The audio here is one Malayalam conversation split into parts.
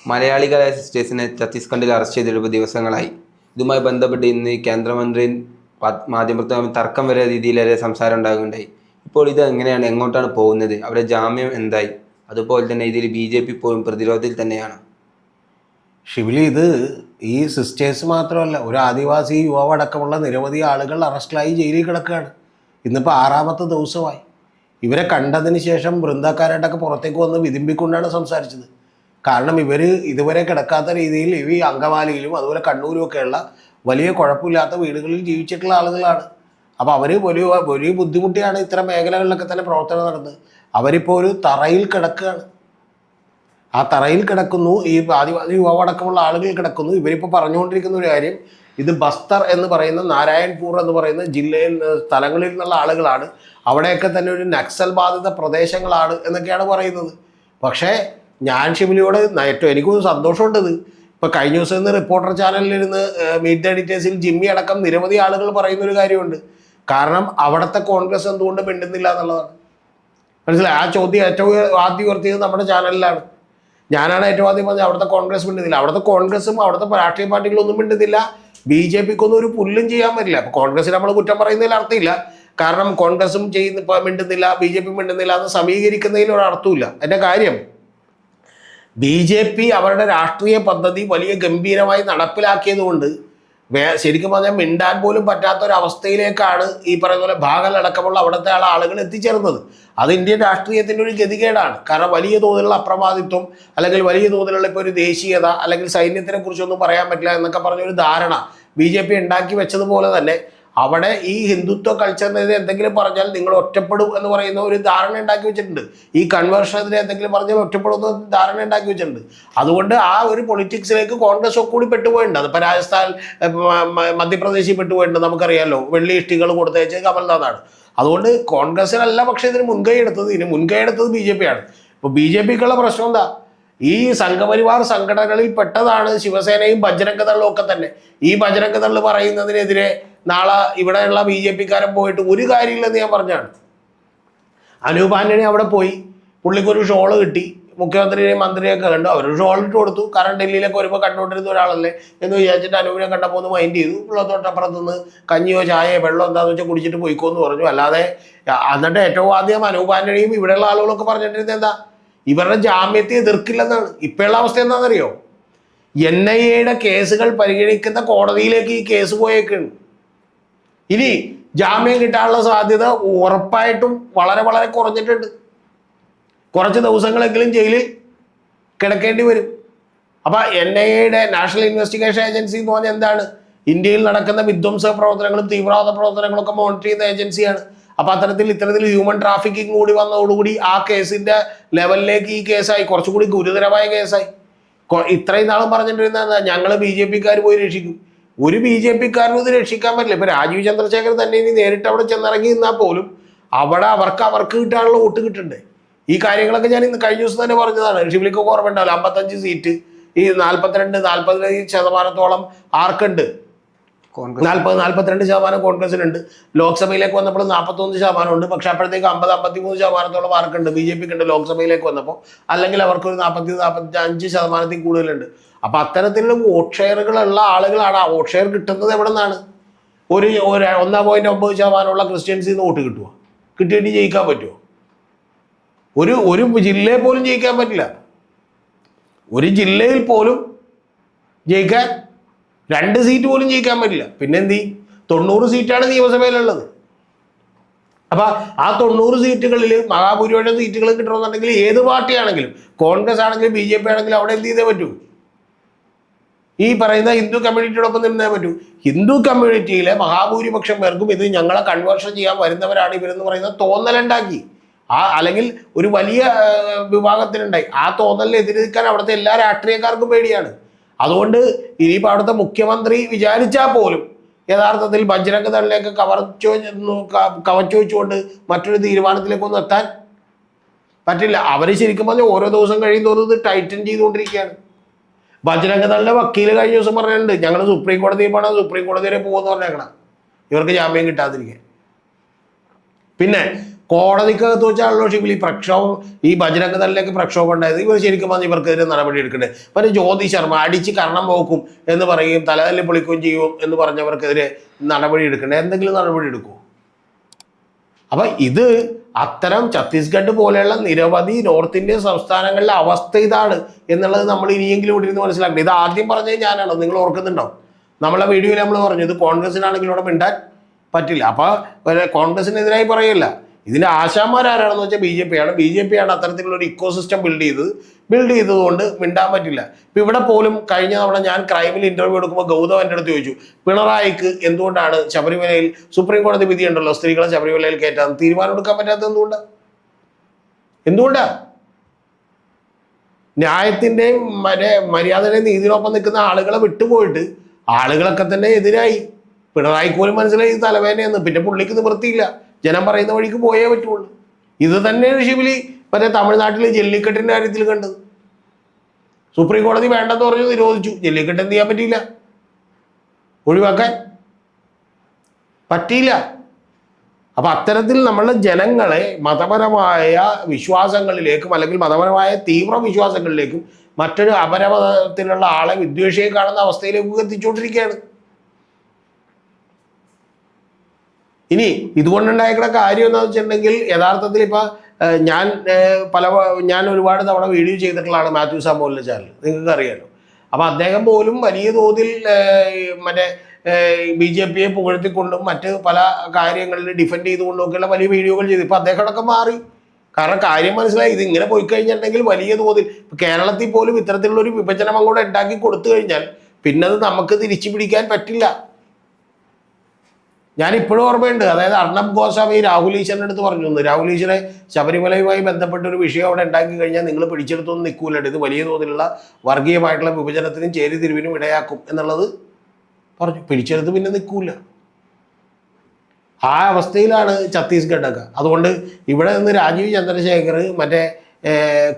മലയാളികളായ സിസ്റ്റേഴ്സിനെ ഛത്തീസ്ഗഡിൽ അറസ്റ്റ് ചെയ്തിട്ട് ദിവസങ്ങളായി. ഇതുമായി ബന്ധപ്പെട്ട് ഇന്ന് കേന്ദ്രമന്ത്രി മാധ്യമത്തിൽ തർക്കം വരെ രീതിയിലേറെ സംസാരം ഉണ്ടാകുകയുണ്ടായി. ഇപ്പോൾ ഇത് എങ്ങനെയാണ്, എങ്ങോട്ടാണ് പോകുന്നത്, അവരുടെ ജാമ്യം എന്തായി? അതുപോലെ തന്നെ ഇതിൽ BJP ഇപ്പോഴും പ്രതിരോധത്തിൽ തന്നെയാണ്. ഷിബിലി, ഇത് ഈ സിസ്റ്റേഴ്സ് മാത്രമല്ല, ഒരു ആദിവാസി യുവാവ് അടക്കമുള്ള നിരവധി ആളുകൾ അറസ്റ്റിലായി ജയിലിൽ കിടക്കുകയാണ്. ഇന്നിപ്പോൾ 6ാമത്തെ ദിവസമായി. ഇവരെ കണ്ടതിന് ശേഷം വൃന്ദക്കാരായിട്ടൊക്കെ പുറത്തേക്ക് വന്ന് വിതിമ്പിക്കൊണ്ടാണ് സംസാരിച്ചത്. കാരണം ഇവർ ഇതുവരെ കിടക്കാത്ത രീതിയിൽ ഈ അങ്കമാലിയിലും അതുപോലെ കണ്ണൂരും ഒക്കെയുള്ള വലിയ കുഴപ്പമില്ലാത്ത വീടുകളിൽ ജീവിച്ചിട്ടുള്ള ആളുകളാണ്. അപ്പോൾ അവർ വലിയ ബുദ്ധിമുട്ടിയാണ് ഇത്തരം മേഖലകളിലൊക്കെ തന്നെ പ്രവർത്തനം നടന്നത്. അവരിപ്പോൾ ഒരു തറയിൽ കിടക്കുകയാണ്. ആ തറയിൽ കിടക്കുന്നു, ഈ ആദിവാസി യുവാവടക്കമുള്ള ആളുകൾ കിടക്കുന്നു. ഇവരിപ്പോൾ പറഞ്ഞുകൊണ്ടിരിക്കുന്ന ഒരു കാര്യം, ഇത് ബസ്തർ എന്ന് പറയുന്ന നാരായൺപൂർ എന്ന് പറയുന്ന ജില്ലയിൽ സ്ഥലങ്ങളിൽ നിന്നുള്ള ആളുകളാണ്, അവിടെയൊക്കെ തന്നെ ഒരു നക്സൽ ബാധിത പ്രദേശങ്ങളാണ് എന്നൊക്കെയാണ് പറയുന്നത്. പക്ഷേ ഞാൻ ഷിബിലിയോട് ഏറ്റവും എനിക്കൊരു സന്തോഷമുണ്ടത്. ഇപ്പോൾ കഴിഞ്ഞ ദിവസം ഇന്ന് റിപ്പോർട്ടർ ചാനലിലിരുന്ന് മീറ്റ് ദ എഡിറ്റേഴ്സിൽ ജിമ്മി അടക്കം നിരവധി ആളുകൾ പറയുന്നൊരു കാര്യമുണ്ട്. കാരണം അവിടുത്തെ കോൺഗ്രസ് എന്തുകൊണ്ട് മിണ്ടുന്നില്ല എന്നുള്ളതാണ്. മനസ്സിലായി? ആ ചോദ്യം ഏറ്റവും ആദ്യം ഉയർത്തിയത് നമ്മുടെ ചാനലിലാണ്. ഞാനാണ് ഏറ്റവും ആദ്യം പറഞ്ഞത് അവിടുത്തെ കോൺഗ്രസ് മിണ്ടുന്നില്ല. അവിടുത്തെ കോൺഗ്രസും അവിടുത്തെ രാഷ്ട്രീയ പാർട്ടികളൊന്നും മിണ്ടുന്നില്ല. BJPക്കൊന്നും ഒരു പുല്ലും ചെയ്യാൻ പറ്റില്ല. അപ്പോൾ കോൺഗ്രസിന് നമ്മൾ കുറ്റം പറയുന്നതിൽ അർത്ഥമില്ല. കാരണം കോൺഗ്രസും മിണ്ടുന്നില്ല, BJP മിണ്ടുന്നില്ല എന്ന് സമീകരിക്കുന്നതിൽ ഒരു അർത്ഥമില്ല. എൻ്റെ കാര്യം, BJP അവരുടെ രാഷ്ട്രീയ പദ്ധതി വലിയ ഗംഭീരമായി നടപ്പിലാക്കിയത് കൊണ്ട് ശരിക്കും പറഞ്ഞാൽ മിണ്ടാൻ പോലും പറ്റാത്തൊരവസ്ഥയിലേക്കാണ് ഈ പറയുന്ന പോലെ ഭാഗലടക്കമുള്ള അവിടുത്തെ ആളുകൾ എത്തിച്ചേർന്നത്. അത് ഇന്ത്യൻ രാഷ്ട്രീയത്തിൻ്റെ ഒരു ഗതികേടാണ്. കാരണം വലിയ തോതിലുള്ള അപ്രമാദിത്വം അല്ലെങ്കിൽ വലിയ തോതിലുള്ള ഇപ്പോൾ ഒരു ദേശീയത അല്ലെങ്കിൽ സൈന്യത്തിനെ കുറിച്ചൊന്നും പറയാൻ പറ്റില്ല എന്നൊക്കെ പറഞ്ഞൊരു ധാരണ BJP ഉണ്ടാക്കി വെച്ചതുപോലെ തന്നെ അവിടെ ഈ ഹിന്ദുത്വ കൾച്ചറിനെതിരെ എന്തെങ്കിലും പറഞ്ഞാൽ നിങ്ങൾ ഒറ്റപ്പെടും എന്ന് പറയുന്ന ഒരു ധാരണ ഉണ്ടാക്കി വെച്ചിട്ടുണ്ട്. ഈ കൺവേർഷനെതിരെ എന്തെങ്കിലും പറഞ്ഞാൽ ഒറ്റപ്പെടുന്ന ധാരണ ഉണ്ടാക്കി വെച്ചിട്ടുണ്ട്. അതുകൊണ്ട് ആ ഒരു പൊളിറ്റിക്സിലേക്ക് കോൺഗ്രസ് ഒക്കെ കൂടി പെട്ടുപോയിട്ടുണ്ട്. അതിപ്പോൾ രാജസ്ഥാൻ, മധ്യപ്രദേശിൽ പെട്ടുപോയിട്ടുണ്ട്. നമുക്കറിയാമല്ലോ, വെള്ളി ഇഷ്ടികൾ കൊടുത്തയച്ച് കമൽനാഥാണ്. അതുകൊണ്ട് കോൺഗ്രസിനല്ല പക്ഷേ ഇതിന് മുൻകൈ എടുത്തത് BJP ആണ്. ഇപ്പോൾ BJPക്കുള്ള പ്രശ്നം എന്താ? ഈ സംഘപരിവാർ സംഘടനകളിൽ പെട്ടതാണ് ശിവസേനയും ബജ്രംഗദളും ഒക്കെ തന്നെ. ഈ ബജ്രംഗദൾ പറയുന്നതിനെതിരെ നാളെ ഇവിടെയുള്ള BJPക്കാരൻ പോയിട്ട് ഒരു കാര്യമില്ലെന്ന് ഞാൻ പറഞ്ഞാണ്. അനൂപ് ആന്റണി അവിടെ പോയി, പുള്ളിക്കൊരു ഷോള് കിട്ടി, മുഖ്യമന്ത്രിയെയും മന്ത്രിയൊക്കെ കണ്ടു, അവരൊരു ഷോൾ ഇട്ട് കൊടുത്തു. കാരണം ഡൽഹിയിലൊക്കെ വരുമ്പോൾ കണ്ടുകൊണ്ടിരുന്ന ഒരാളല്ലേ എന്ന് വിചാരിച്ചിട്ട് അനൂപിനെ കണ്ടപ്പോൾ ഒന്ന് മൈൻഡ് ചെയ്തു. തൊട്ടപ്പുറത്തുനിന്ന് കഞ്ഞിയോ ചായയോ വെള്ളം എന്താണെന്ന് വെച്ചാൽ കുടിച്ചിട്ട് പോയിക്കോന്ന് പറഞ്ഞു. അല്ലാതെ എന്നിട്ട് ഏറ്റവും ആദ്യം അനൂപ് ആന്റണിയും ഇവിടെയുള്ള ആളുകളൊക്കെ പറഞ്ഞിട്ടിരുന്നത് എന്താ? ഇവരുടെ ജാമ്യത്തെ എതിർക്കില്ലെന്നാണ്. ഇപ്പോഴുള്ള അവസ്ഥ എന്താണെന്നറിയോ? NIA കേസുകൾ പരിഗണിക്കുന്ന കോടതിയിലേക്ക് ഈ കേസ് പോയേക്കാണ്. ഇനി ജാമ്യം കിട്ടാനുള്ള സാധ്യത ഉറപ്പായിട്ടും വളരെ വളരെ കുറഞ്ഞിട്ടുണ്ട്. കുറച്ച് ദിവസങ്ങളെങ്കിലും ജയിലിൽ കിടക്കേണ്ടി വരും. അപ്പം NIA നാഷണൽ ഇൻവെസ്റ്റിഗേഷൻ ഏജൻസി എന്ന് പറഞ്ഞാൽ എന്താണ്? ഇന്ത്യയിൽ നടക്കുന്ന വിധ്വംസ പ്രവർത്തനങ്ങളും തീവ്രവാദ പ്രവർത്തനങ്ങളൊക്കെ മോണിറ്റർ ചെയ്യുന്ന ഏജൻസിയാണ്. അപ്പം ഇത്തരത്തിൽ ഹ്യൂമൻ ട്രാഫിക്കിംഗ് കൂടി വന്നതോടുകൂടി ആ കേസിൻ്റെ ലെവലിലേക്ക് ഈ കേസായി, കുറച്ചുകൂടി ഗുരുതരമായ കേസായി. ഇത്രയും നാളും പറഞ്ഞിട്ടിരുന്ന ഞങ്ങൾ BJPക്കാർ പോയി രക്ഷിക്കും. ഒരു BJPക്കാരനും ഇത് രക്ഷിക്കാൻ പറ്റില്ല. ഇപ്പം രാജീവ് ചന്ദ്രശേഖർ തന്നെ ഇനി നേരിട്ട് അവിടെ ചെന്നിറങ്ങി നിന്നാൽ പോലും അവിടെ അവർക്ക് കിട്ടാനുള്ള വോട്ട് കിട്ടണ്ടേ? ഈ കാര്യങ്ങളൊക്കെ ഞാൻ ഇന്ന് കഴിഞ്ഞ ദിവസം തന്നെ പറഞ്ഞതാണ്. ഷിബിലിക്കൊക്കെ ഓർമ്മ ഉണ്ടാവില്ല, 55 സീറ്റ് ഈ 42-45% ആർക്കുണ്ട്? 40-42% കോൺഗ്രസിനുണ്ട്. ലോക്സഭയിലേക്ക് വന്നപ്പോൾ 41% ഉണ്ട്. പക്ഷെ അപ്പോഴത്തേക്ക് 50-53% ആർക്കുണ്ട്? BJPക്ക് ഉണ്ട് ലോക്സഭയിലേക്ക് വന്നപ്പോൾ. അല്ലെങ്കിൽ അവർക്കൊരു 40-45% കൂടുതലുണ്ട്. അപ്പൊ അത്തരത്തിലുള്ള വോട്ട് ഷെയറുകളുള്ള ആളുകളാണ്. ആ വോട്ട് ഷെയർ കിട്ടുന്നത് എവിടെ നിന്നാണ്? ഒരു 1.9% ക്രിസ്ത്യൻസിൽ നിന്ന് വോട്ട് കിട്ടുമോ? കിട്ടിയിട്ട് ജയിക്കാൻ പറ്റുമോ? ഒരു ജില്ലയിൽ പോലും ജയിക്കാൻ പറ്റില്ല. ഒരു ജില്ലയിൽ പോലും ജയിക്കാൻ 2 സീറ്റ് പോലും ജയിക്കാൻ പറ്റില്ല. പിന്നെ എന്ത് ചെയ്യും? 90 സീറ്റാണ് നിയമസഭയിലുള്ളത്. അപ്പൊ ആ 90 സീറ്റുകളിൽ മഹാഭൂരിപക്ഷം സീറ്റുകൾ കിട്ടണമെന്നുണ്ടെങ്കിൽ ഏത് പാർട്ടിയാണെങ്കിലും, കോൺഗ്രസ് ആണെങ്കിലും BJP ആണെങ്കിലും, അവിടെ എന്ത് ചെയ്തേ പറ്റൂ? ഈ പറയുന്ന ഹിന്ദു കമ്മ്യൂണിറ്റിയോടൊപ്പം നിന്നേ പറ്റൂ. ഹിന്ദു കമ്മ്യൂണിറ്റിയിലെ മഹാഭൂരിപക്ഷം പേർക്കും ഇത് ഞങ്ങളെ കൺവേർഷൻ ചെയ്യാൻ വരുന്നവരാണ് ഇവരെന്ന് പറയുന്ന തോന്നലുണ്ടാക്കി. അല്ലെങ്കിൽ ഒരു വലിയ വിഭാഗത്തിനുണ്ടായി. ആ തോന്നലിൽ എതിർക്കാൻ അവിടുത്തെ എല്ലാ രാഷ്ട്രീയക്കാർക്കും പേടിയാണ്. അതുകൊണ്ട് ഇനിയിപ്പോൾ അവിടുത്തെ മുഖ്യമന്ത്രി വിചാരിച്ചാൽ പോലും യഥാർത്ഥത്തിൽ ബജ്രംഗദളിലേക്ക് കവച്ചു വെച്ചുകൊണ്ട് മറ്റൊരു തീരുമാനത്തിലേക്കൊന്നും എത്താൻ പറ്റില്ല. അവർ ശരിക്കും പറഞ്ഞാൽ ഓരോ ദിവസം കഴിയുന്നതോറും ഇത് ടൈറ്റൻ ചെയ്തുകൊണ്ടിരിക്കുകയാണ്. ബജ്രംഗദളിന്റെ വക്കീൽ കഴിഞ്ഞ ദിവസം പറഞ്ഞിട്ടുണ്ട്, ഞങ്ങൾ സുപ്രീം കോടതിയിൽ പോകണം, സുപ്രീം കോടതി വരെ പോകുമെന്ന് പറഞ്ഞേക്കണം ഇവർക്ക് ജാമ്യം കിട്ടാതിരിക്കാൻ. പിന്നെ കോടതിക്കകത്ത് വെച്ചാണല്ലോ ഷിബിലി പ്രക്ഷോഭം, ഈ ബജരംഗ ദളിലേക്ക് പ്രക്ഷോഭം ഉണ്ടായത്. ഇവർ ശരിക്കും പറഞ്ഞാൽ ഇവർക്കെതിരെ നടപടി എടുക്കണ്ടേ? പിന്നെ ജ്യോതി ശർമ്മ അടിച്ച് കർണം പോക്കും എന്ന് പറയുകയും തലതല്ലി പൊളിക്കുകയും ചെയ്യും എന്ന് പറഞ്ഞവർക്കെതിരെ നടപടി എടുക്കണ്ടേ? എന്തെങ്കിലും നടപടി എടുക്കുമോ? അപ്പൊ ഇത് അത്തരം ഛത്തീസ്ഗഡ് പോലെയുള്ള നിരവധി നോർത്ത് ഇന്ത്യൻ സംസ്ഥാനങ്ങളിലെ അവസ്ഥ ഇതാണ് എന്നുള്ളത് നമ്മൾ ഇനിയെങ്കിലും ഇവിടെ ഇരുന്ന് മനസ്സിലാക്കണം. ഇത് ആദ്യം പറഞ്ഞത് ഞാനാണോ? നിങ്ങൾ ഓർക്കുന്നുണ്ടോ? നമ്മളെ വീഡിയോയിൽ നമ്മൾ പറഞ്ഞു ഇത് കോൺഗ്രസിനാണെങ്കിൽ ഇവിടെ മിണ്ടാൻ പറ്റില്ല. അപ്പൊ കോൺഗ്രസിനെതിരായി പറയില്ല. ഇതിന്റെ ആശാന്മാരാരാണെന്ന് വെച്ചാൽ BJP ആണ്. BJP ആണ് അത്തരത്തിലുള്ള ഒരു ഇക്കോസിസ്റ്റം ബിൽഡ് ചെയ്തതുകൊണ്ട് മിണ്ടാൻ പറ്റില്ല. ഇപ്പൊ ഇവിടെ പോലും കഴിഞ്ഞ തവണ ഞാൻ ക്രൈമിൽ ഇന്റർവ്യൂ എടുക്കുമ്പോൾ ഗൗതം എൻ്റെ അടുത്ത് ചോദിച്ചു, പിണറായിക്ക് എന്തുകൊണ്ടാണ് ശബരിമലയിൽ സുപ്രീം കോടതി വിധി ഉണ്ടല്ലോ സ്ത്രീകളെ ശബരിമലയിൽ കയറ്റാൻ തീരുമാനം എടുക്കാൻ പറ്റാത്തത് എന്തുകൊണ്ടാ? ന്യായത്തിന്റെയും മര്യാദയുടെയും നീതിനൊപ്പം നിൽക്കുന്ന ആളുകളെ വിട്ടുപോയിട്ട് ആളുകളൊക്കെ തന്നെ എതിരായി. പിണറായിക്ക് പോലും മനസ്സിലായി ഇത് തലവേദനയെന്ന്. പിന്നെ പുള്ളിക്ക് നിവൃത്തിയില്ല, ജനം പറയുന്ന വഴിക്ക് പോയേ പറ്റുള്ളൂ. ഇത് തന്നെയാണ് ഷിബിലി മറ്റേ തമിഴ്നാട്ടിൽ ജല്ലിക്കെട്ടിന്റെ കാര്യത്തിൽ കണ്ടത്. സുപ്രീം കോടതി വേണ്ടെന്ന് പറഞ്ഞു, നിരോധിച്ചു. ജല്ലിക്കെട്ട് എന്ത് ചെയ്യാൻ പറ്റിയില്ല, ഒഴിവാക്കാൻ പറ്റിയില്ല. അപ്പൊ അത്തരത്തിൽ നമ്മളുടെ ജനങ്ങളെ മതപരമായ വിശ്വാസങ്ങളിലേക്കും അല്ലെങ്കിൽ മതപരമായ തീവ്ര വിശ്വാസങ്ങളിലേക്കും മറ്റൊരു അപരമതത്തിലുള്ള ആളെ വിദ്വേഷിയെ കാണുന്ന അവസ്ഥയിലേക്ക് എത്തിച്ചുകൊണ്ടിരിക്കുകയാണ്. ഇനി ഇതുകൊണ്ടുണ്ടായിരിക്കുന്ന കാര്യം എന്താണെന്ന് വെച്ചിട്ടുണ്ടെങ്കിൽ യഥാർത്ഥത്തിൽ ഇപ്പൊ ഞാൻ ഒരുപാട് തവണ വീഡിയോ ചെയ്തിട്ടുള്ളതാണ് മാത്യു സാമുവലിന്റെ ചാനൽ, നിങ്ങൾക്ക് അറിയാലോ. അപ്പൊ അദ്ദേഹം പോലും വലിയ തോതിൽ മറ്റേ BJPയെ പുകഴ്ത്തിക്കൊണ്ടും മറ്റ് പല കാര്യങ്ങളിൽ ഡിഫെൻഡ് ചെയ്തുകൊണ്ടും ഒക്കെയുള്ള വലിയ വീഡിയോകൾ ചെയ്തു. ഇപ്പൊ അദ്ദേഹം അടക്കം മാറി. കാരണം കാര്യം മനസ്സിലായി, ഇത് ഇങ്ങനെ പോയി കഴിഞ്ഞിട്ടുണ്ടെങ്കിൽ വലിയ തോതിൽ കേരളത്തിൽ പോലും ഇത്തരത്തിലുള്ള ഒരു വിഭജനം അങ്ങോട്ട് ഉണ്ടാക്കി കൊടുത്തു കഴിഞ്ഞാൽ പിന്നെ അത് നമുക്ക് തിരിച്ചു പിടിക്കാൻ പറ്റില്ല. ഞാൻ ഇപ്പോഴും ഓർമ്മയുണ്ട്, അതായത് അർണബ് ഗോസ്വാമി രാഹുൽ ഈശ്വറിൻ്റെ അടുത്ത് പറഞ്ഞു, രാഹുൽ ഈശ്വരെ ശബരിമലയുമായി ബന്ധപ്പെട്ട ഒരു വിഷയം അവിടെ ഉണ്ടാക്കി കഴിഞ്ഞാൽ നിങ്ങൾ പിടിച്ചെടുത്തൊന്നും നിൽക്കൂല, ഇത് വലിയ തോതിലുള്ള വർഗീയമായിട്ടുള്ള വിഭജനത്തിനും ചേരിതിരിവിനും ഇടയാക്കും എന്നുള്ളത് പറഞ്ഞു. പിടിച്ചെടുത്ത് പിന്നെ നിൽക്കൂല. ആ അവസ്ഥയിലാണ് ഛത്തീസ്ഗഡൊക്കെ. അതുകൊണ്ട് ഇവിടെ നിന്ന് രാജീവ് ചന്ദ്രശേഖർ മറ്റേ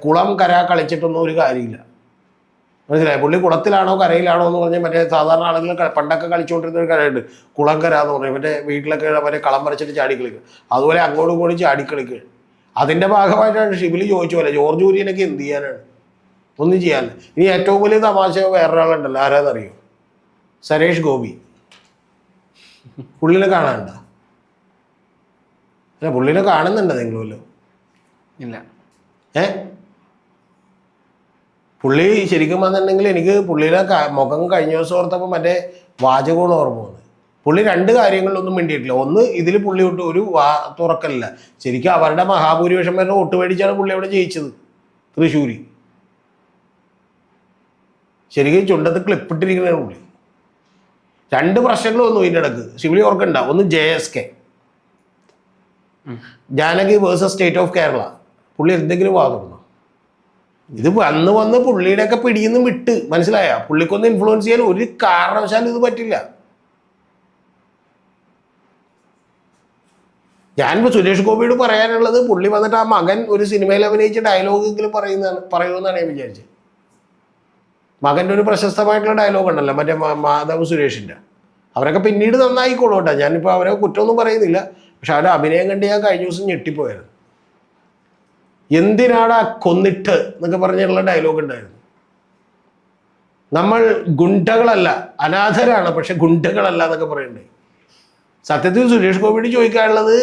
കുളം കര കളിച്ചിട്ടൊന്നും ഒരു കാര്യമില്ല, മനസ്സിലായി? പുള്ളി കുളത്തിലാണോ കരയിലാണോ എന്ന് പറഞ്ഞാൽ മറ്റേ സാധാരണ ആളുകൾ പണ്ടൊക്കെ കളിച്ചുകൊണ്ടിരുന്ന ഒരു കരയുണ്ട്, കുളംകര എന്ന് പറഞ്ഞാൽ മറ്റേ വീട്ടിലൊക്കെ മറ്റേ കളം വരച്ചിട്ട് ചാടിക്കളിക്കുക. അതുപോലെ അങ്ങോട്ടും ഇങ്ങോട്ടും ചാടിക്കളിക്കുക. അതിൻ്റെ ഭാഗമായിട്ടാണ് ഷിബിലി ചോദിച്ചു പോലെ ജോർജ് കുര്യനൊക്കെ എന്ത് ചെയ്യാനാണ്? ഒന്നും ചെയ്യാനില്ല. ഇനി ഏറ്റവും വലിയ തമാശ വേറൊരാളുണ്ടല്ലോ, ആരാന്നറിയോ? സരേഷ് ഗോപി. പുള്ളിനെ കാണാനുണ്ടോ? അല്ല, പുള്ളിനെ കാണുന്നുണ്ടോ നിങ്ങളുമല്ലോ? ഇല്ല. പുള്ളി ശരിക്കും വന്നിട്ടുണ്ടെങ്കിൽ എനിക്ക് പുള്ളിയുടെ മുഖം കഴിഞ്ഞ ദിവസം ഓർത്തപ്പോൾ മറ്റേ വാചകമാണ് ഓർമ്മ വന്നത്. പുള്ളി രണ്ട് കാര്യങ്ങളിലൊന്നും വേണ്ടിയിട്ടില്ല. ഒന്ന്, ഇതിൽ പുള്ളി തൊട്ട് ഒരു തുറക്കലില്ല. ശരിക്കും അവരുടെ മഹാഭൂരിപക്ഷം പേരുടെ വോട്ട് മേടിച്ചാണ് പുള്ളി അവിടെ ജയിച്ചത്, തൃശ്ശൂരി. ശരിക്കും ചുണ്ടത്ത് ക്ലിപ്പിട്ടിരിക്കുന്നതാണ് പുള്ളി. രണ്ട് പ്രശ്നങ്ങളൊന്നും ഇതിൻ്റെ ഇടക്ക് ശിവലി ഓർക്കണ്ട. ഒന്ന് JSK, Janaki versus state of Kerala. പുള്ളി എന്തെങ്കിലും വാദമുണ്ടോ? ഇത് വന്ന് പുള്ളിയുടെയൊക്കെ പിടിയിൽ നിന്ന് വിട്ട്, മനസ്സിലായ? പുള്ളിക്കൊന്ന് ഇൻഫ്ലുവൻസ് ചെയ്യാൻ ഒരു കാരണവശാലും ഇത് പറ്റില്ല. ഞാനിപ്പോൾ സുരേഷ് ഗോപിയോട് പറയാനുള്ളത്, പുള്ളി വന്നിട്ട് ആ മകൻ ഒരു സിനിമയിൽ അഭിനയിച്ച ഡയലോഗെങ്കിലും പറയുമെന്നാണ് ഞാൻ വിചാരിച്ചത്. മകൻ്റെ ഒരു പ്രശസ്തമായിട്ടുള്ള ഡയലോഗ് ഉണ്ടല്ലോ മറ്റേ മാധവ് സുരേഷിൻ്റെ. അവരൊക്കെ പിന്നീട് നന്നായിക്കോളൂ കേട്ടോ, ഞാനിപ്പോൾ അവരെ കുറ്റമൊന്നും പറയുന്നില്ല. പക്ഷെ അവരുടെ അഭിനയം കണ്ട് ഞാൻ കഴിഞ്ഞ ദിവസം ഞെട്ടിപ്പോയായിരുന്നു. എന്തിനാടാ കൊന്നിട്ട് എന്നൊക്കെ പറഞ്ഞിട്ടുള്ള ഡയലോഗ് ഉണ്ടായിരുന്നു. നമ്മൾ ഗുണ്ടകളല്ല, അനാഥരാണ്, പക്ഷെ ഗുണ്ടകളല്ല എന്നൊക്കെ പറയണ്ടേ. സത്യത്തിൽ സുരേഷ് ഗോപിയോട് ചോദിക്കാനുള്ളത്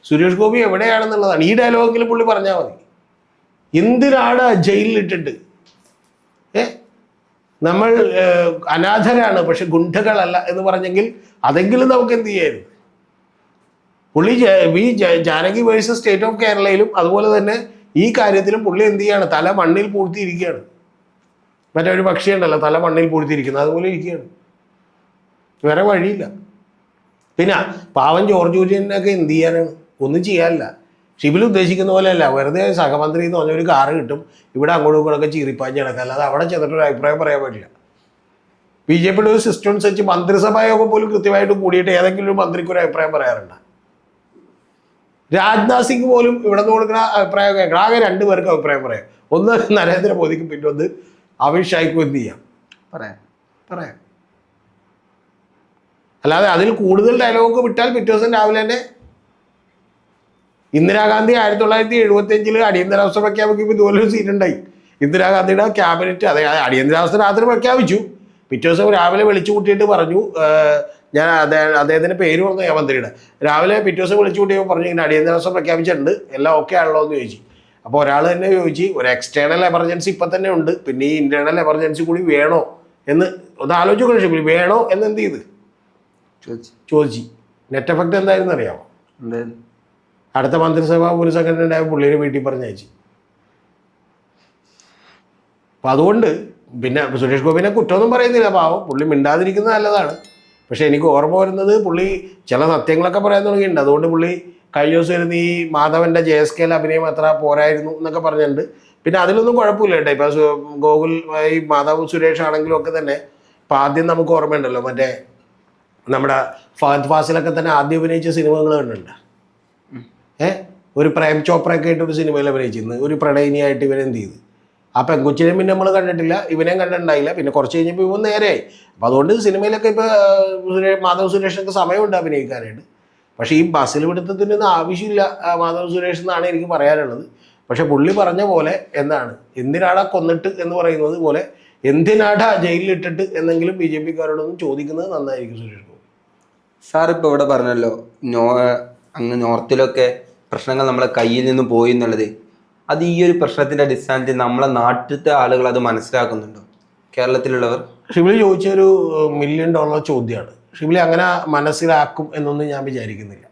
സുരേഷ് ഗോപി എവിടെയാണെന്നുള്ളതാണ്. ഈ ഡയലോഗെങ്കിലും പുള്ളി പറഞ്ഞാൽ മതി. എന്തിനാണ് ജയിലിലിട്ടിട്ട് നമ്മൾ അനാഥരാണ് പക്ഷെ ഗുണ്ടകളല്ല എന്ന് പറഞ്ഞെങ്കിൽ അതെങ്കിലും നമുക്ക് എന്ത് ചെയ്യായിരുന്നു. പുള്ളി ജാനകി വേഴ്സസ് സ്റ്റേറ്റ് ഓഫ് കേരളയിലും അതുപോലെ തന്നെ ഈ കാര്യത്തിലും പുള്ളി എന്ത് ചെയ്യാണ്, തല മണ്ണിൽ പൂഴ്ത്തിയിരിക്കുകയാണ്. മറ്റേ ഒരു പക്ഷിയുണ്ടല്ലോ തല മണ്ണിൽ പൂഴ്ത്തിയിരിക്കുന്നത്, അതുപോലെ ഇരിക്കുകയാണ്. വേറെ വഴിയില്ല. പിന്നെ പാവൻ ജോർജ് കുര്യനൊക്കെ എന്ത് ചെയ്യാനാണ്? ഒന്നും ചെയ്യാനില്ല. ഷിബിൽ ഉദ്ദേശിക്കുന്ന പോലെയല്ല, വെറുതെ സഹമന്ത്രി എന്ന് പറഞ്ഞൊരു കാറ് കിട്ടും, ഇവിടെ അങ്ങോട്ടും ഇങ്ങോട്ടൊക്കെ ചീറിപ്പാഞ്ഞ് കിടക്കുക, അല്ലാതെ അവിടെ ചെന്നിട്ടൊരു അഭിപ്രായം പറയാൻ പറ്റില്ല. BJPയുടെ ഒരു സിസ്റ്റം അനുസരിച്ച് മന്ത്രിസഭായോഗം പോലും കൃത്യമായിട്ട് കൂടിയിട്ട് ഏതെങ്കിലും ഒരു മന്ത്രിക്ക് ഒരു അഭിപ്രായം പറയാറുണ്ട്. രാജ്നാഥ് സിംഗ് പോലും ഇവിടെ നിന്ന് കൊടുക്കുന്ന അഭിപ്രായം കേൾക്കണം. ആകെ 2 പേർക്ക് അഭിപ്രായം പറയാം. ഒന്ന് നരേന്ദ്രമോദിക്കും, പിന്നെ ഒന്ന് അമിത്ഷായ്ക്കും. എന്ത് ചെയ്യാം, പറയാം. അല്ലാതെ അതിൽ കൂടുതൽ ഡയലോഗ് വിട്ടാൽ പിറ്റേ ദിവസം രാവിലെ തന്നെ ഇന്ദിരാഗാന്ധി 1975 അടിയന്തരാവസ്ഥ പ്രഖ്യാപിക്കുമ്പോൾ ഇതുപോലൊരു സീനുണ്ടായി. ഇന്ദിരാഗാന്ധിയുടെ ക്യാബിനറ്റ് അതെ അടിയന്തരാവസ്ഥ രാത്രി പ്രഖ്യാപിച്ചു. പിറ്റേ ദിവസം രാവിലെ വിളിച്ചു കൂട്ടിയിട്ട് പറഞ്ഞു, ഞാൻ അദ്ദേഹത്തിന്റെ പേര് പറഞ്ഞു മന്ത്രിയുടെ, രാവിലെ പിറ്റേ ദിവസം വിളിച്ചു കൂട്ടിയപ്പോൾ പറഞ്ഞു ഇങ്ങനെ അടിയന്തരാവസ്ഥ പ്രഖ്യാപിച്ചിട്ടുണ്ട്, എല്ലാം ഓക്കെ ആണല്ലോ എന്ന് ചോദിച്ചു. അപ്പോൾ ഒരാൾ തന്നെ ചോദിച്ചു, ഒരു എക്സ്റ്റേണൽ എമർജൻസി ഇപ്പം തന്നെ ഉണ്ട്, പിന്നെ ഈ ഇന്റേണൽ എമർജൻസി കൂടി വേണോ എന്ന് ഒന്ന് ആലോചിക്കണം. ഷിബിലി വേണോ എന്ന് എന്ത് ചെയ്ത് ചോദിച്ചു. നെറ്റ് എഫക്ട് എന്തായിരുന്നു അറിയാമോ? അടുത്ത മന്ത്രിസഭ പുനഃസംഘടന ഉണ്ടായ പുള്ളിയുടെ വീട്ടിൽ പറഞ്ഞയച്ചു. അപ്പം അതുകൊണ്ട് പിന്നെ സുരേഷ് ഗോപിനെ കുറ്റമൊന്നും പറയുന്നില്ല, പാവം പുള്ളി മിണ്ടാതിരിക്കുന്നത് നല്ലതാണ്. പക്ഷെ എനിക്ക് ഓർമ്മ വരുന്നത് പുള്ളി ചില സത്യങ്ങളൊക്കെ പറയാൻ തുടങ്ങിയിട്ടുണ്ട്. അതുകൊണ്ട് പുള്ളി കഴിഞ്ഞ ദിവസം വരുന്ന ഈ മാധവന്റെ JSKയിൽ അഭിനയം അത്ര പോരായിരുന്നു എന്നൊക്കെ പറഞ്ഞിട്ടുണ്ട്. പിന്നെ അതിലൊന്നും കുഴപ്പമില്ല കേട്ടോ. ഇപ്പം ഗോകുൽ ഈ മാധവ് സുരേഷ് ആണെങ്കിലും ഒക്കെ തന്നെ ഇപ്പം ആദ്യം നമുക്ക് ഓർമ്മയുണ്ടല്ലോ, മറ്റേ നമ്മുടെ ഫഹദ് ഫാസിലൊക്കെ തന്നെ ആദ്യം അഭിനയിച്ച സിനിമകൾ കണ്ടിട്ടുണ്ട്. ഒരു പ്രേം ചോപ്രയൊക്കെ ആയിട്ട് ഒരു സിനിമയിൽ അഭിനയിച്ചിരുന്നു, ഒരു പ്രണയിനിയായിട്ട് ഇവരെന്ത് ചെയ്ത്. ആ പെൺകൊച്ചിനെയും പിന്നെ നമ്മൾ കണ്ടിട്ടില്ല, ഇവനെയും കണ്ടിട്ടുണ്ടായില്ല. പിന്നെ കുറച്ച് കഴിഞ്ഞപ്പോൾ ഇവൻ നേരെയായി. അപ്പം അതുകൊണ്ട് സിനിമയിലൊക്കെ ഇപ്പോൾ മാധവ് സുരേഷൊക്കെ സമയമുണ്ട് അഭിനയിക്കാനായിട്ട്. പക്ഷേ ഈ ബസ്സിൽ പിടുത്തത്തിനൊന്നും ആവശ്യമില്ല മാധവ് സുരേഷ് എന്നാണ് എനിക്ക് പറയാനുള്ളത്. പക്ഷെ പുള്ളി പറഞ്ഞ പോലെ എന്താണ്, എന്തിനാടാ കൊന്നിട്ട് എന്ന് പറയുന്നത് പോലെ എന്തിനാടാ ജയിലിലിട്ടിട്ട് എന്നെങ്കിലും BJP-കാരോടൊന്നും ചോദിക്കുന്നത് നന്നായിരിക്കും സുരേഷ് ഗോപി. സാർ ഇപ്പോൾ ഇവിടെ പറഞ്ഞല്ലോ അങ്ങ് നോർത്തിലൊക്കെ പ്രശ്നങ്ങൾ നമ്മളെ കയ്യിൽ നിന്ന് പോയി എന്നുള്ളത്. അത് ഈ ഒരു പ്രശ്നത്തിൻ്റെ അടിസ്ഥാനത്തിൽ നമ്മളെ നാട്ടിലത്തെ ആളുകൾ അത് മനസ്സിലാക്കുന്നുണ്ടോ, കേരളത്തിലുള്ളവർ? ഷിബിലി ചോദിച്ചൊരു $1 മില്യൺ ചോദ്യമാണ്. ഷിബിലി അങ്ങനെ മനസ്സിലാക്കും എന്നൊന്നും ഞാൻ വിചാരിക്കുന്നില്ല.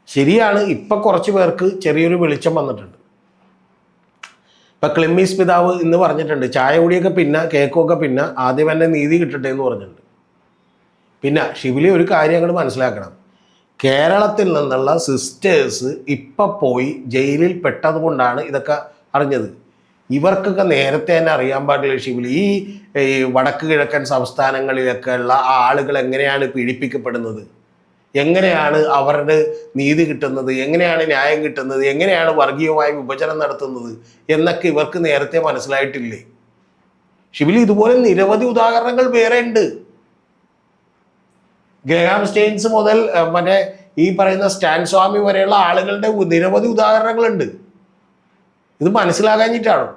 ശരിയാണ്, ഇപ്പം കുറച്ച് പേർക്ക് ചെറിയൊരു വെളിച്ചം വന്നിട്ടുണ്ട്. ഇപ്പം ക്ലിമ്മീസ് പിതാവ് ഇന്ന് പറഞ്ഞിട്ടുണ്ട്, ചായ കുടിയൊക്കെ പിന്നെ കേക്കൊക്കെ പിന്നെ ആദ്യം തന്നെ നീതി കിട്ടട്ടെ എന്ന് പറഞ്ഞിട്ടുണ്ട്. പിന്നെ ഷിബിലി ഒരു കാര്യം അങ്ങോട്ട് മനസ്സിലാക്കണം, കേരളത്തിൽ നിന്നുള്ള സിസ്റ്റേഴ്സ് ഇപ്പം പോയി ജയിലിൽ പെട്ടത് കൊണ്ടാണ് ഇതൊക്കെ അറിഞ്ഞത്. ഇവർക്കൊക്കെ നേരത്തെ തന്നെ അറിയാൻ പാടില്ല ഷിബിലി, ഈ വടക്ക് കിഴക്കൻ സംസ്ഥാനങ്ങളിലൊക്കെ ഉള്ള ആളുകൾ എങ്ങനെയാണ് പീഡിപ്പിക്കപ്പെടുന്നത്, എങ്ങനെയാണ് അവരുടെ നീതി കിട്ടുന്നത്, എങ്ങനെയാണ് ന്യായം കിട്ടുന്നത്, എങ്ങനെയാണ് വർഗീയമായ വിഭജനം നടത്തുന്നത് എന്നൊക്കെ ഇവർക്ക് നേരത്തെ മനസ്സിലായിട്ടില്ലേ ഷിബിലി? ഇതുപോലെ നിരവധി ഉദാഹരണങ്ങൾ വേറെ ഉണ്ട്. ഗ്രഹാം സ്റ്റെയിൻസ് മുതൽ മറ്റേ ഈ പറയുന്ന സ്റ്റാൻ സ്വാമി വരെയുള്ള ആളുകളുടെ നിരവധി ഉദാഹരണങ്ങളുണ്ട്. ഇത് മനസ്സിലാകാഞ്ഞിട്ടാണോ?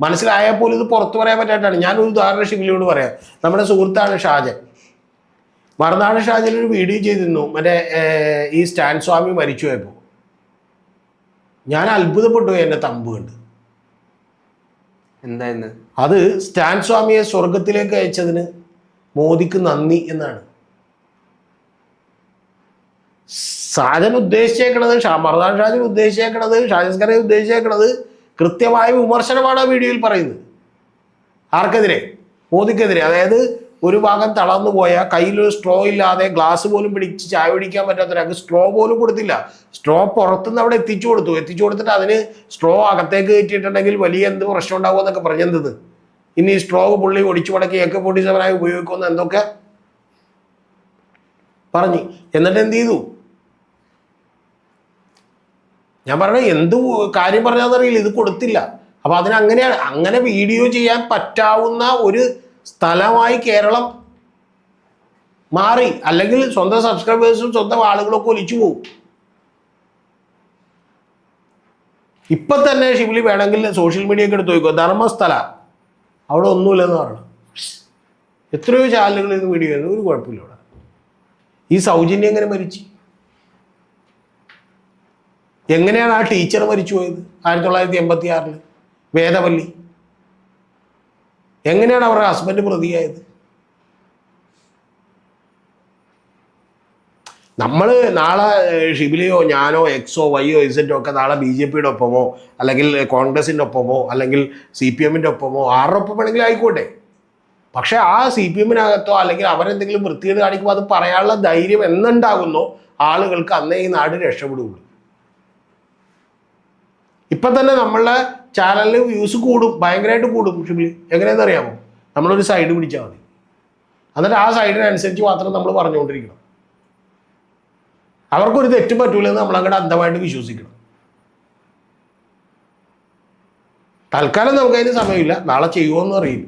മനസ്സിലായാൽ പോലും ഇത് പുറത്തു പറയാൻ പറ്റായിട്ടാണ്. ഞാനൊരു ഉദാഹരണം ഷിബിലിയോട് പറയാം. നമ്മുടെ സുഹൃത്താണ് ഷാജൻ, മറുനാട് ഷാജൻ ഒരു വീഡിയോ ചെയ്തിരുന്നു മറ്റേ ഈ സ്റ്റാൻ സ്വാമി മരിച്ചു പോയപ്പോൾ. ഞാൻ അത്ഭുതപ്പെട്ടു എന്നെ തമ്പ് കണ്ട്. എന്തായിരുന്നു അത്? സ്റ്റാൻ സ്വാമിയെ സ്വർഗത്തിലേക്ക് അയച്ചതിന് മോദിക്ക് നന്ദി എന്നാണ് ഷാജൻ ഉദ്ദേശിച്ചേക്കണത്. മറുനാട് ഷാജൻ ഉദ്ദേശിച്ചേക്കണത്, ഷാജൻസ്കറെ ഉദ്ദേശിച്ചേക്കണത് കൃത്യമായ വിമർശനമാണ് ആ വീഡിയോയിൽ പറയുന്നത്. ആർക്കെതിരെ? മോദിക്കെതിരെ. അതായത് ഒരു ഭാഗം തളർന്നു പോയാൽ കയ്യിലൊരു സ്ട്രോ ഇല്ലാതെ ഗ്ലാസ് പോലും പിടിച്ച് ചായ പിടിക്കാൻ പറ്റാത്തൊരാൾക്ക് സ്ട്രോ പോലും കൊടുത്തില്ല. സ്ട്രോ പുറത്തുനിന്ന് അവിടെ എത്തിച്ചു കൊടുത്തിട്ട് അതിന് സ്ട്രോ അകത്തേക്ക് കയറ്റിയിട്ടുണ്ടെങ്കിൽ വലിയ എന്ത് പ്രശ്നം ഉണ്ടാവും എന്നൊക്കെ പറഞ്ഞത്. ഇനി സ്ട്രോ പുള്ളി ഒടിച്ചു മുടക്കി AK-47 ഉപയോഗിക്കുമെന്ന് എന്തൊക്കെ പറഞ്ഞു. എന്നിട്ട് എന്ത് ചെയ്തു? ഞാൻ പറഞ്ഞ എന്ത് കാര്യം പറഞ്ഞാന്നറിയില്ല, ഇത് കൊടുത്തില്ല. അപ്പൊ അതിനങ്ങനെയാണ്, അങ്ങനെ വീഡിയോ ചെയ്യാൻ പറ്റാവുന്ന ഒരു സ്ഥലമായി കേരളം മാറി. അല്ലെങ്കിൽ സ്വന്തം സബ്സ്ക്രൈബേഴ്സും സ്വന്തം ആളുകളൊക്കെ ഒലിച്ചു പോകും. ഇപ്പൊ തന്നെ ഷിബിലി വേണമെങ്കിൽ സോഷ്യൽ മീഡിയ ഒക്കെ എടുത്ത് നോക്കോ, ധർമ്മസ്ഥല അവിടെ ഒന്നുമില്ലെന്ന് പറഞ്ഞു. എത്രയോ ചാനലുകളിൽ നിന്ന് വീഡിയോ ചെയ്യുന്നു, ഒരു കുഴപ്പമില്ല അവിടെ. ഈ സൗജന്യം എങ്ങനെ മരിച്ചു? എങ്ങനെയാണ് ആ ടീച്ചർ മരിച്ചു പോയത് 1986 വേദവല്ലി? എങ്ങനെയാണ് അവരുടെ ഹസ്ബൻഡ് പ്രതിയായത്? നമ്മൾ നാളെ ഷിബിലിയോ ഞാനോ X-ഓ Y-ഓ Z-ഓ ഒക്കെ നാളെ BJP-യുടെ ഒപ്പമോ അല്ലെങ്കിൽ കോൺഗ്രസിൻ്റെ ഒപ്പമോ അല്ലെങ്കിൽ CPM-ൻ്റെ ഒപ്പമോ ആരുടെ ഒപ്പം വേണമെങ്കിലും ആയിക്കോട്ടെ. പക്ഷെ ആ CPM-നകത്തോ അല്ലെങ്കിൽ അവരെന്തെങ്കിലും വൃത്തികേട് കാണിക്കുമ്പോൾ അത് പറയാനുള്ള ധൈര്യം എന്നുണ്ടാകുന്നോ ആളുകൾക്ക് അന്നേ ഈ നാട് രക്ഷപ്പെടുകയുള്ളൂ. ഇപ്പം തന്നെ നമ്മളുടെ ചാനലിൽ വ്യൂസ് കൂടും, ഭയങ്കരമായിട്ട് കൂടും ഷിബിലി. എങ്ങനെയാണെന്ന് അറിയാമോ? നമ്മളൊരു സൈഡ് പിടിച്ചാൽ മതി. എന്നിട്ട് ആ സൈഡിനനുസരിച്ച് മാത്രം നമ്മൾ പറഞ്ഞുകൊണ്ടിരിക്കണം. അവർക്കൊരു തെറ്റും പറ്റൂലെന്ന് നമ്മളങ്ങോട്ട് അന്ധമായിട്ട് വിശ്വസിക്കണം. തൽക്കാലം നമുക്കതിന് സമയമില്ല, നാളെ ചെയ്യുമോയെന്ന് അറിയില്ല.